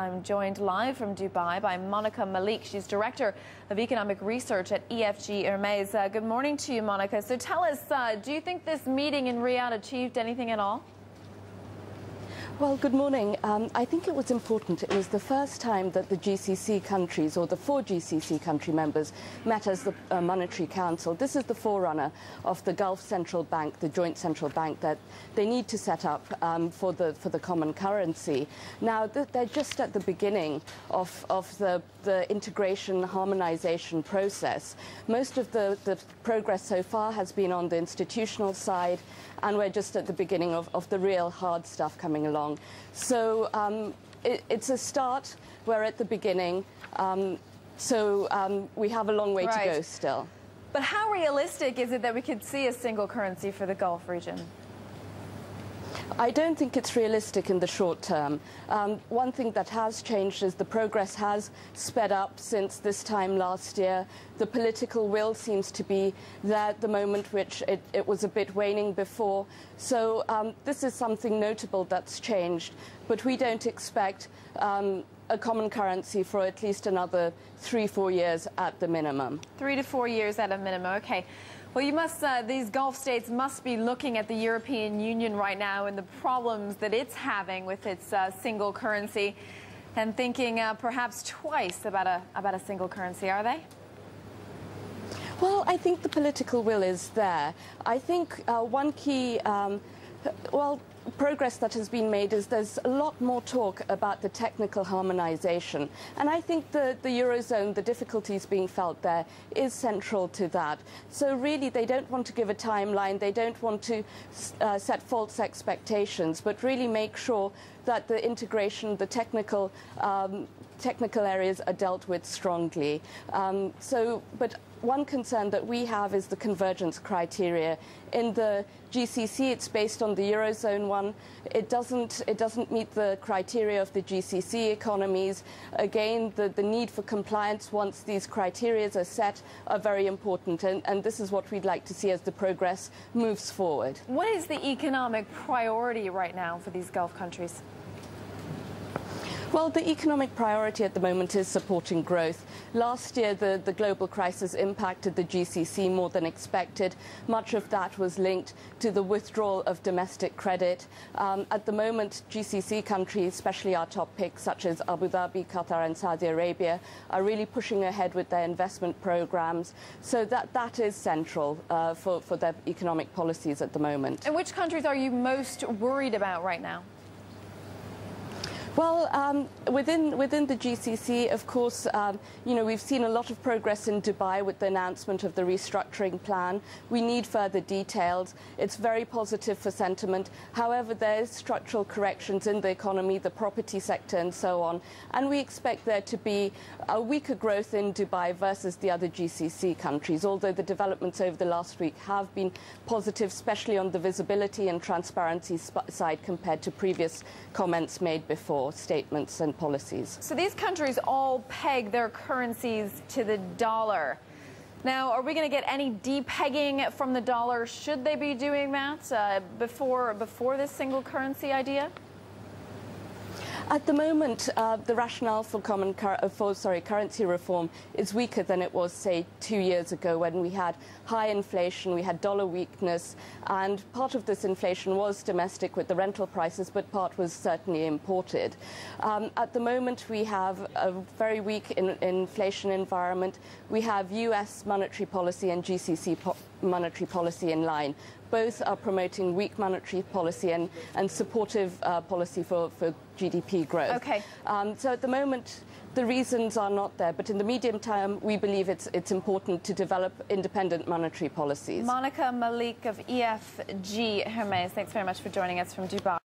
I'm joined live from Dubai by Malik. She's Director of Economic Research at EFG-Hermes. Good morning to you, Monica. So tell us, do you think this meeting in Riyadh achieved anything at all? Well, good morning. I think it was important. It was the first time that the GCC countries, or the 4 GCC country members, met as the Monetary Council. This is the forerunner of the Gulf Central Bank, the joint central bank that they need to set up for the common currency. Now, they're just at the beginning of the integration, harmonization process. Most of the progress so far has been on the institutional side, and we're just at the beginning of the real hard stuff coming along. So it's a start. We're at the beginning. We have a long way to go still. But how realistic is it that we could see a single currency for the Gulf region? I don't think it's realistic in the short term. One thing that has changed is the progress has sped up since this time last year. The political will seems to be there at the moment, which it was a bit waning before. So this is something notable that's changed. But we don't expect a common currency for at least another 3-4 years at the minimum. 3 to 4 years at a minimum. Okay. Well, you must, these Gulf states must be looking at the European Union right now and the problems that it's having with its single currency and thinking perhaps twice about a single currency, are they? Well, I think the political will is there. I think one key, progress that has been made is there's a lot more talk about the technical harmonization. And I think the Eurozone, the difficulties being felt there, is central to that. So really, they don't want to give a timeline. They don't want to set false expectations, but really make sure that the integration, the technical areas are dealt with strongly. But one concern that we have is the convergence criteria. In the GCC, it's based on the Eurozone one. It doesn't meet the criteria of the GCC economies. Again, the need for compliance once these criteria are set are very important, and this is what we'd like to see as the progress moves forward. What is the economic priority right now for these Gulf countries? Well, the economic priority at the moment is supporting growth. Last year, the global crisis impacted the GCC more than expected. Much of that was linked to the withdrawal of domestic credit. At the moment, GCC countries, especially our top picks, such as Abu Dhabi, Qatar and Saudi Arabia, are really pushing ahead with their investment programs. So that is central for their economic policies at the moment. And which countries are you most worried about right now? Well, within the GCC, of course, we've seen a lot of progress in Dubai with the announcement of the restructuring plan. We need further details. It's very positive for sentiment. However, there's structural corrections in the economy, the property sector and so on. And we expect there to be a weaker growth in Dubai versus the other GCC countries, although the developments over the last week have been positive, especially on the visibility and transparency side compared to previous comments made before. Statements and policies. So these countries all peg their currencies to the dollar. Now, are we going to get any depegging from the dollar? Should they be doing that before this single currency idea? At the moment, the rationale for currency reform is weaker than it was, say, 2 years ago when we had high inflation, we had dollar weakness, and part of this inflation was domestic with the rental prices, but part was certainly imported. At the moment, we have a very weak inflation environment. We have US monetary policy and GCC monetary policy in line. Both are promoting weak monetary policy and supportive policy for GDP growth. Okay. So at the moment, the reasons are not there. But in the medium term, we believe it's important to develop independent monetary policies. Malik of EFG-Hermes, thanks very much for joining us from Dubai.